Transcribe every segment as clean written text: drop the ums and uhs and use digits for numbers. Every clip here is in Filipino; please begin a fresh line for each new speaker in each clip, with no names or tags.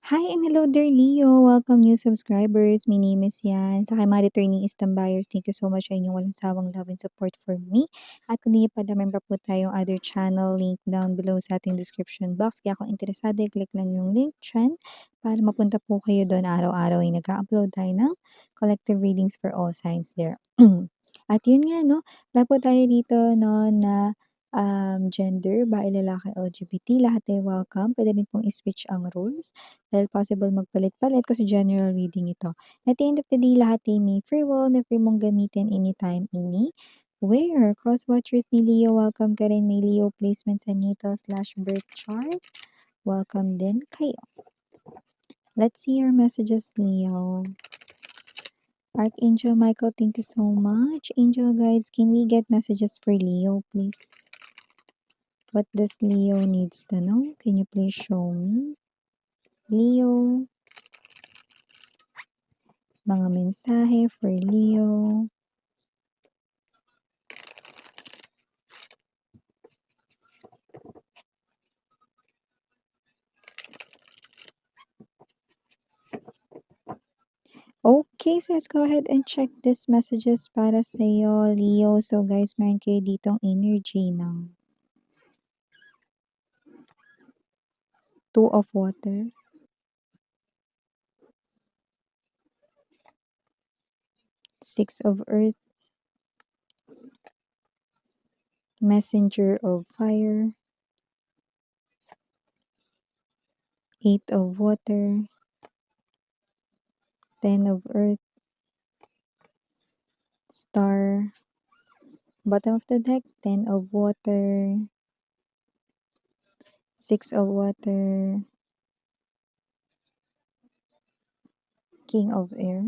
Hi and hello there, Leo. Welcome new subscribers. My name is Yan. Sa mga returning Istam buyers, thank you so much sa inyong walang sawang love and support for me. At kung di niyo pa na-member po tayong other channel, link down below sa ating description box. Kaya kung interesado, click lang yung link dyan para mapunta po kayo doon. Araw-araw ay nag-upload tayo ng collective readings for all signs there. At yun nga, no? Wala po tayo dito, no, na gender, babae, lalaki, LGBT, lahat ay welcome. Pwede rin pong i-switch ang rules dahil possible magpalit-palit kasi general reading ito. At the end of the day, lahat ay may free will na free mong gamitin anytime, anywhere. Cross-watchers ni Leo, welcome ka rin. May Leo placement sa natal/birth chart. Welcome din kayo. Let's see your messages, Leo. Archangel Michael, thank you so much. Angel guys, can we get messages for Leo, please? What does Leo needs to know? Can you please show me? Leo. Mga mensahe for Leo. Okay, so let's go ahead and check these messages para sa'yo, Leo. So guys, meron kayo ditong energy ng Two of Water, Six of Earth, Messenger of Fire, Eight of Water, Ten of Earth, Star, bottom of the deck, Ten of Water, Six of Water, King of Air.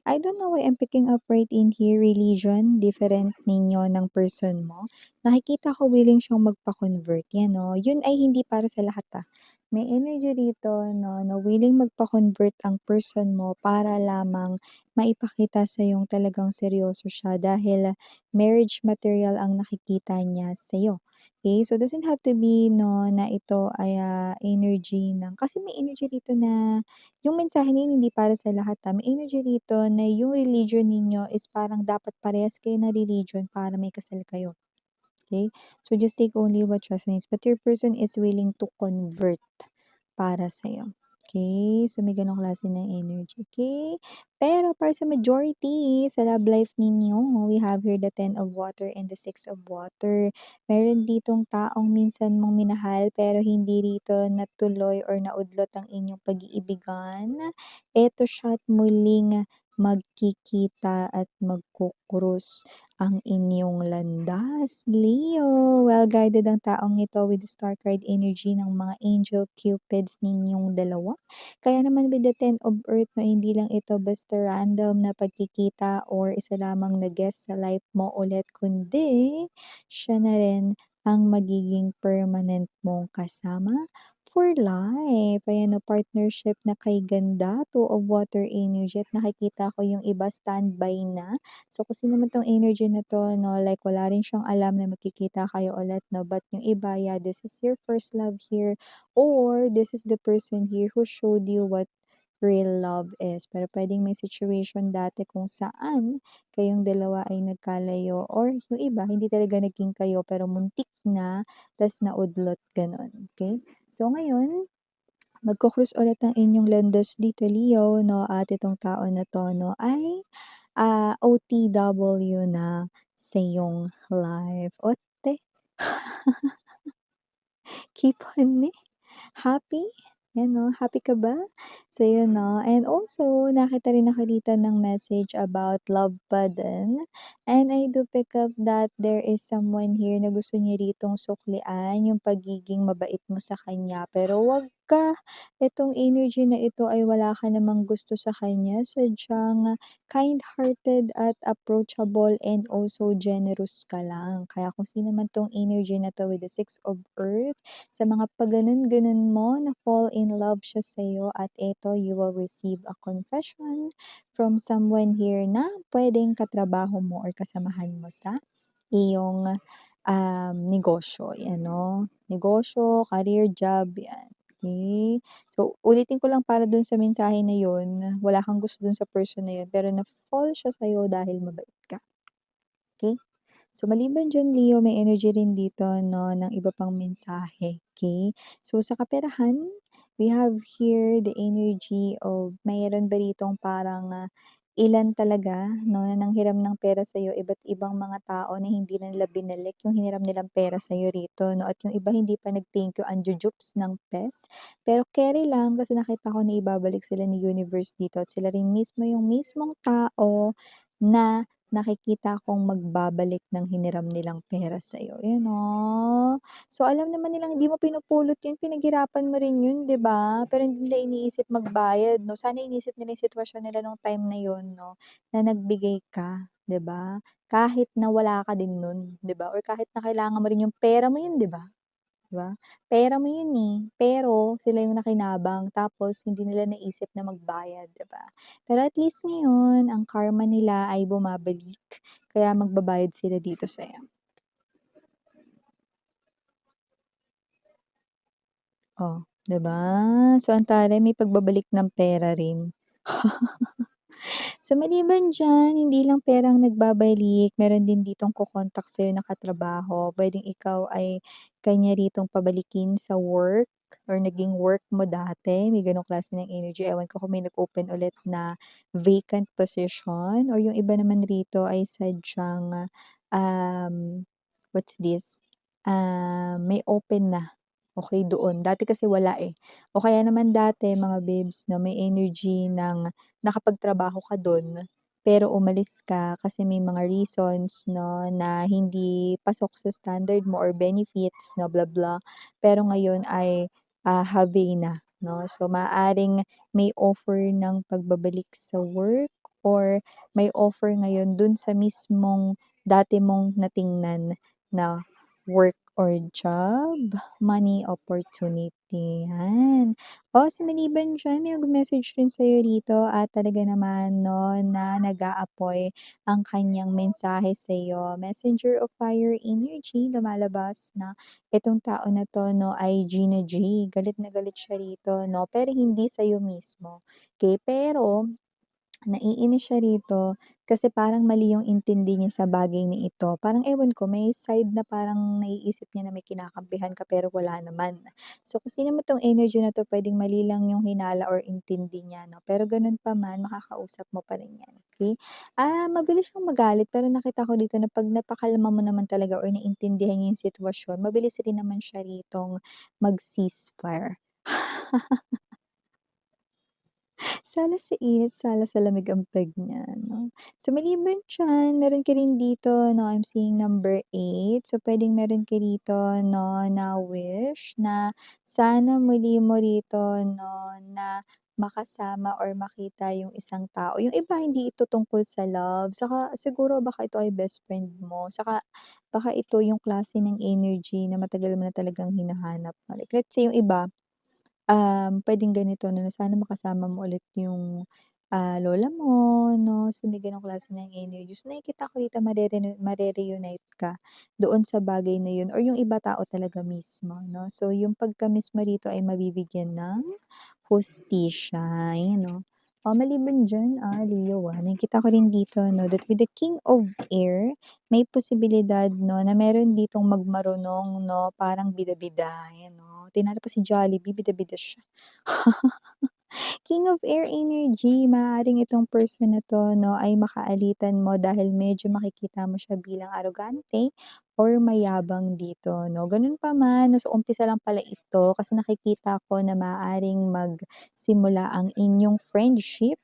I don't know why I'm picking up right in here, religion, different ninyo ng person mo. Nakikita ko willing siyang magpa-convert. Yan, no? Yun ay hindi para sa lahat, ah. May energy dito, no, na willing magpa-convert ang person mo para lamang maipakita sa yung talagang seryoso siya dahil marriage material ang nakikita niya sa'yo. Okay? So, doesn't have to be, no, na ito ay energy ng, kasi may energy dito na yung mensahe na yun hindi para sa lahat, may energy dito na yung religion ninyo is parang dapat parehas kayo na religion para may kasal kayo. Okay? So, just take only what resonates. But your person is willing to convert para sa'yo. Okay? So, may ganong klase ng energy. Okay? Pero para sa majority, sa love life ninyo, we have here the Ten of Water and the Six of Water. Meron ditong taong minsan mong minahal pero hindi rito natuloy or naudlot ang inyong pag-iibigan. Eto siya't muling magkikita at magkukrus ang inyong landas. Leo, well-guided ang taong ito with the star card energy ng mga angel cupids ninyong dalawa. Kaya naman with the Ten of Earth, no, hindi lang ito basta random na pagkikita or isa lamang na guest sa life mo ulit, kundi siya na rin ang magiging permanent mong kasama for life. Ayan, no, partnership na kay ganda, Two of Water energy at nakikita ko yung iba standby na. So, kasi naman tong energy na to, no, like wala rin siyang alam na magkikita kayo ulit, no, but yung iba, yeah, this is your first love here or this is the person here who showed you what real love is. Pero pwedeng may situation dati kung saan kayong dalawa ay nagkalayo or yung iba, hindi talaga naging kayo pero muntik na, tas naudlot, ganun. Okay? So, ngayon, magko-cross ulit ang inyong landas dito, Leo, no? At itong tao na to, no, ay OTW na sa iyong life. Ote, keep on, happy? Yan, no? Happy ka ba? So, yun, no? And also, nakita rin ako dito ng message about love pa din. And I do pick up that there is someone here na gusto niya ritong suklian yung pagiging mabait mo sa kanya. Pero wag ka. Itong energy na ito ay wala ka namang gusto sa kanya. Sadyang kind-hearted at approachable and also generous ka lang. Kaya kung sino man tong energy na to with the Six of Earth, sa mga pagganon-ganon mo na fall in love siya sa'yo at eto, you will receive a confession from someone here na pwedeng katrabaho mo or kasamahan mo sa iyong negosyo. Yan, no? Negosyo, career, job, yan. Okay. So, ulitin ko lang para dun sa mensahe na yun, wala kang gusto dun sa person na yun, pero na-fall siya sa'yo dahil mabait ka, okey? So, maliban diyan Leo, may energy rin dito 'no ng iba pang mensahe, okay? So, sa kaperahan, we have here the energy of mayroon ba ditong parang, ilan talaga 'no na nanghiram ng pera sa'yo, iba't ibang mga tao na hindi na nila binalik yung hiniram nilang pera sa'yo rito 'no, at yung iba hindi pa nag-thank you, anju-jupes ng pes. Pero carry lang kasi nakita ko na ibabalik sila ni universe dito at sila rin mismo yung mismong tao na nakikita kong magbabalik ng hiniram nilang pera sa'yo, yun, oh. So, alam naman nilang hindi mo pinupulot yun, pinaghirapan mo rin yun, 'di ba? Pero hindi nila iniisip magbayad 'no, sana inisip nila yung sitwasyon nila nung time na yun 'no, na nagbigay ka, 'di ba? Kahit na wala ka din nun, 'di ba? Or kahit na kailangan mo rin yung pera mo yun, 'di ba? 'Di ba? Pera mo yun, eh, pero sila yung nakinabang tapos hindi nila naisip na magbayad, 'di ba? Pero at least ngayon ang karma nila ay bumabalik, kaya magbabayad sila dito sa'yo. Oh, 'di ba? So, ang taray may pagbabalik ng pera rin. So, maliban diyan, hindi lang perang nagbabalik, meron din ditong ko-contact sa'yo na katrabaho. Puwedeng ikaw ay kanya ritong pabalikin sa work or naging work mo dati, may gano'ng klase ng energy. Ewan ko kung may nag-open ulit na vacant position or yung iba naman rito ay sadyang, what's this, may open na, okey, doon. Dati kasi wala, eh. O kaya naman dati mga babes 'no, may energy ng nakapagtrabaho ka dun, pero umalis ka kasi may mga reasons 'no, na hindi pasok sa standard mo or benefits na blah, blah. Pero ngayon ay, have na 'no. So, maaaring may offer ng pagbabalik sa work or may offer ngayon dun sa mismong dati mong natingnan na work or job, money opportunity, 'yan. O sa maliban diyan may nag-message rin sa'yo rito at talaga naman 'no, na nag-aapoy ang kanyang mensahe sa'yo. Messenger of fire energy lumalabas na itong tao na 'to 'no ay Gina G. Galit na galit siya rito 'no, pero hindi sa'yo mismo, okey. Pero naiinis siya rito kasi parang mali yung intindi niya sa bagay na ito. Parang ewan ko, may side na parang naiisip niya na may kinakampihan ka pero wala naman. So, kung sino man 'tong energy na 'to, puwedeng mali lang yung hinala or intindi niya 'no, pero gano'n pa man makakausap mo pa rin 'yan, okey? Mabilis siyang magalit pero nakita ko dito na 'pag napakalma mo naman talaga or naintindihan niya yung sitwasyon, mabilis rin naman siya ritong mag-ceasefire. Sana sa init, sana sa lamig ang peg niya 'no. So maliban diyan, meron ka rin dito 'no, I'm seeing number 8. So puwedeng meron ka rito 'no, na wish na sana muli mo rito 'no, na makasama or makita yung isang tao. Yung iba hindi ito tungkol sa love, saka siguro baka ito ay best friend mo, saka baka ito yung klase ng energy na matagal mo na talagang hinahanap. Like let's say yung iba puwedeng ganito 'no, na sana makasama mo ulit yung, lola mo 'no, so may gano'ng klase ng energies. Nakikita ko dito mare-reunite ka doon sa bagay na yun or yung iba tao talaga mismo 'no. So yung pagka-miss mo rito ay mabibigyan ng hustisya, ayan 'no. Maliban diyan, Leo, nakikita ko rin dito 'no, that with the King of Air, may posibilidad 'no, na meron ditong magmarunong 'no, parang bida-bida, ayan 'no. Tinalo pa si Jollibee, bida-bida siya. King of Air energy, maaaring itong person na 'to 'no, ay makaalitan mo dahil medyo makikita mo siya bilang arogante or mayabang dito 'no. Gano'n pa man, so umpisa lang pala ito kasi nakikita ko na maaaring magsimula ang inyong friendship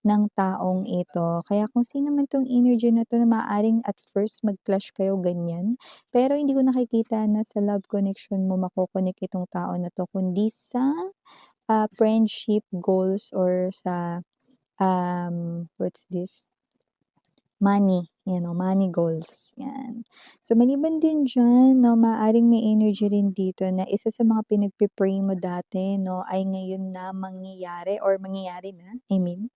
ng taong ito. Kaya kung sino man 'tong energy na 'to na maaaring at first mag-clash kayo ganyan, pero hindi ko nakikita na sa love connection mo mako-connect itong tao na 'to kundi sa friendship goals or sa, what's this, money. Yan o, money goals, yan. So, maliban din diyan 'no, maaaring may energy rin dito na isa sa mga pinagpe-pray mo dati 'no, ay ngayon na mangyayari or mangyayari na, I mean.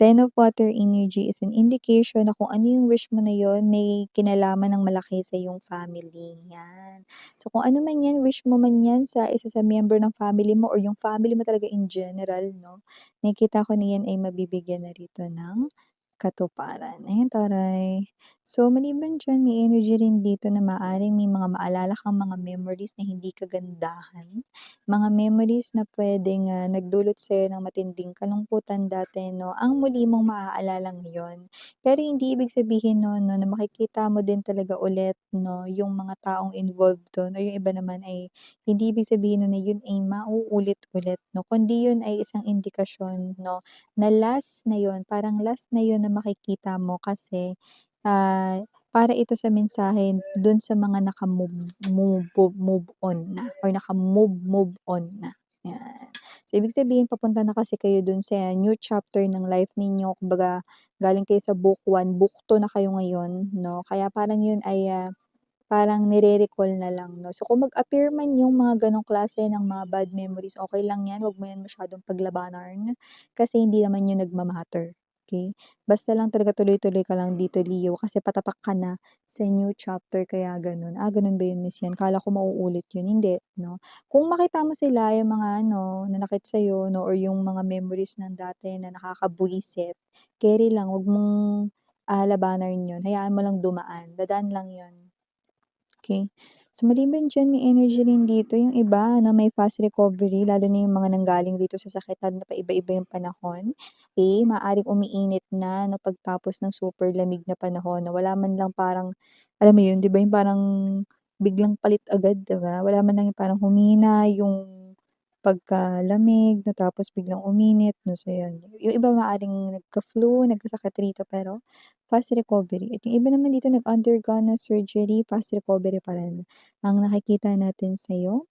Ten of Water energy is an indication na kung ano yung wish mo na yun, may kinalaman ng malaki sa iyong family, yan. So, kung ano man yan, wish mo man yan sa isa sa member ng family mo or yung family mo talaga in general 'no, nakikita ko na yan ay mabibigyan na rito ng katuparan. Ayan, taray. So, maliban diyan, may energy rin dito na maaaring may mga maalala kang mga memories na hindi kagandahan, mga memories na puwedeng, nagdulot sa'yo ng matinding kalungkutan dati 'no, ang muli mong maaalala ngayon. Pero hindi ibig sabihin nun 'no, na makikita mo din talaga ulit 'no, yung mga taong involved dun or yung iba naman ay hindi ibig sabihin nun na yun ay mauulit-ulit 'no, kundi yun ay isang indikasyon 'no, na last na yun, parang last na yun na makikita mo kasi, para ito sa mensahe dun sa mga move on na or naka-move on na, yan. So, ibig sabihin papunta na kasi kayo dun sa new chapter ng life ninyo, kumbaga galing kayo sa book 1, book 2 na kayo ngayon 'no, kaya parang yun ay, parang nire-recall na lang 'no. So, kung mag-appear man yung mga gano'ng klase ng mga bad memories, okey lang 'yan, 'wag mo 'yan masyadong paglabanan, kasi hindi naman yun nagma-matter, okey? Basta lang talaga tuloy-tuloy ka lang dito, Leo, kasi patapak ka na sa new chapter kaya gano'n. Gano'n ba yun, Miss 'yan, akala ko mauulit yun, hindi 'no. Kung makita mo sila, yung mga ano, nanakit sa'yo 'no or yung mga memories ng dati na nakakabwisit, keri lang, 'wag mong, labanan yun, hayaan mo lang dumaan, dadaan lang yun. Okey. So, maliban diyan may energy rin dito yung iba na may fast recovery lalo na yung mga nanggaling dito sa sakit lalo na paiba-iba yung panahon, maaaring umiinit na 'no pagtapos ng super lamig na panahon na wala man lang parang alam mo yun, 'di ba yung parang biglang palit agad, 'di ba? Wala man lang yung parang humina yung pagkalamig na tapos biglang uminit 'no, so yun. Yung iba maaaring nagka-flu, nagkasakit rito pero fast recovery at yung iba naman dito nag-undergo ng surgery, fast recovery pa rin ang nakikita natin sa'yo,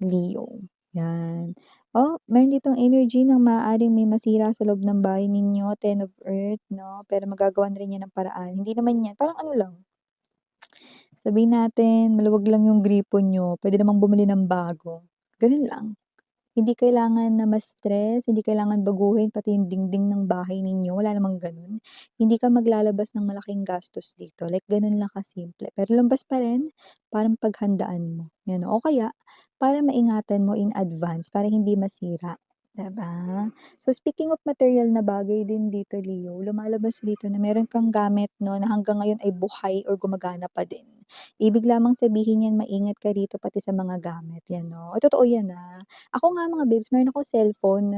Leo, 'yan. Oh, meron ditong energy ng maaaring may masira sa loob ng bahay ninyo, Ten of Earth 'no, pero magagawan rin 'yan ng paraan. Hindi naman 'yan parang ano lang, sabihin natin maluwag lang yung gripo niyo, puwede namang bumili ng bago, gano'n lang. Hindi kailangan na ma-stress, hindi kailangan baguhin pati yung dingding ng bahay ninyo, wala namang gano'n. Hindi ka maglalabas ng malaking gastos dito, like gano'n lang kasimple. Pero lumabas pa rin, parang paghandaan mo, 'yan. O kaya para maingatan mo in advance para hindi masira, 'di ba? So, speaking of material na bagay din dito, Leo, lumalabas dito na meron kang gamit 'no, na hanggang ngayon ay buhay or gumagana pa din. Ibig lamang sabihin niyan maingat ka rito pati sa mga gamit, 'yan 'no. Totoo 'yan, Ako nga mga babes meron akong cellphone,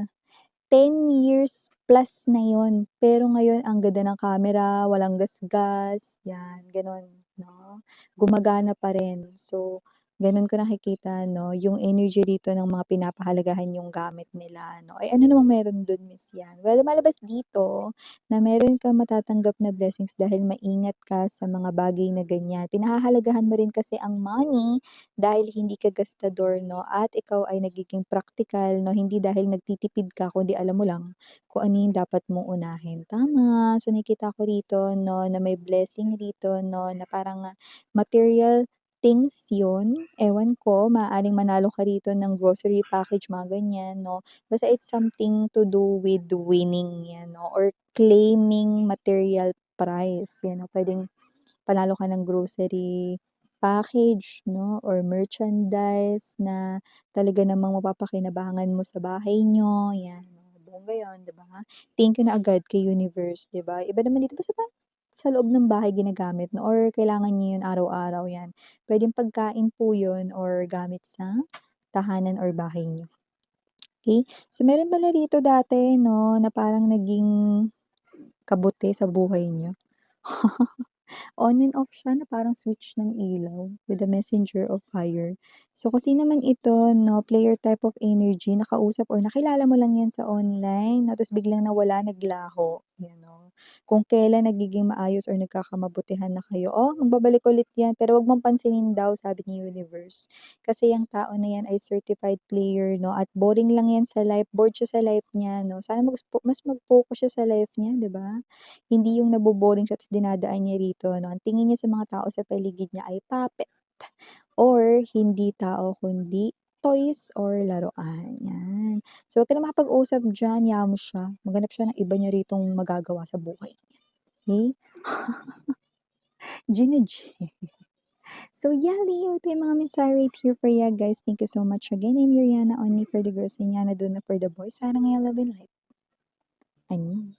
10 years plus na yun, pero ngayon ang ganda ng camera, walang gasgas, 'yan gano'n 'no. Gumagana pa rin. So, gano'n ko nakikita 'no, yung energy rito ng mga pinapahalagahan yung gamit nila 'no. Ay ano namang meron dun Miss 'yan? Well, lumalabas dito na meron kang matatanggap na blessings dahil maingat ka sa mga bagay na ganyan. Pinahahalagahan mo rin kasi ang money dahil hindi ka gastador 'no, at ikaw ay nagiging praktikal 'no, hindi dahil nagtitipid ka kundi alam mo lang kung ano yung dapat mong unahin, tama. So, nakikita ko rito 'no, na may blessing rito 'no, na parang, material things yun, ewan ko, maaaring manalo ka rito ng grocery package, mga ganyan 'no. Basta it's something to do with winning 'yan 'no, or claiming material prize, 'yan 'no, puwedeng panalo ka ng grocery package 'no or merchandise na talaga namang mapapakinabangan mo sa bahay niyo, 'yan. Bongga 'yun, 'di ba? Thank you na agad kay universe, 'di ba? Iba naman dito basta sa loob ng bahay ginagamit 'no or kailangan niyo 'yun araw-araw, 'yan. Puwedeng pagkain po 'yun or gamit sa tahanan or bahay niyo, okey? So, meron pala rito dati 'no na parang naging kabuti sa buhay niyo. On and off siya na parang switch ng ilaw with the messenger of fire. So, kung sino man ito 'no, player type of energy, nakausap or nakilala mo lang 'yan sa online 'no, ta's biglang nawala, naglaho, 'yan 'no. Kung kailan nagiging maayos or nagkakamabutihan na kayo, "Oh, magbabalik ulit 'yan, pero 'wag mong pansinin daw," sabi ni universe. Kasi yang tao na 'yan ay certified player 'no, at boring lang 'yan sa life, bored siya sa life niya 'no. Sana mas mag-focus siya sa life niya, 'di ba? Hindi yung nabo-boring siya ta's dinadaan niya rito 'no. Ang tingin niya sa mga tao sa paligid niya ay puppet or hindi tao kundi toys or laruan, 'yan. So, 'wag ka na makipag-usap diyan, hayaan mo siya. Maghanap siya ng iba niya ritong magagawa sa buhay niya, okey? G na G. So, yeah, Leo, ito yung mga mensahe right here for ya, guys. Thank you so much again. I'm Yuriana, only for the girls, Linyana Duna for the boys. Sarang nga love and light. Ani.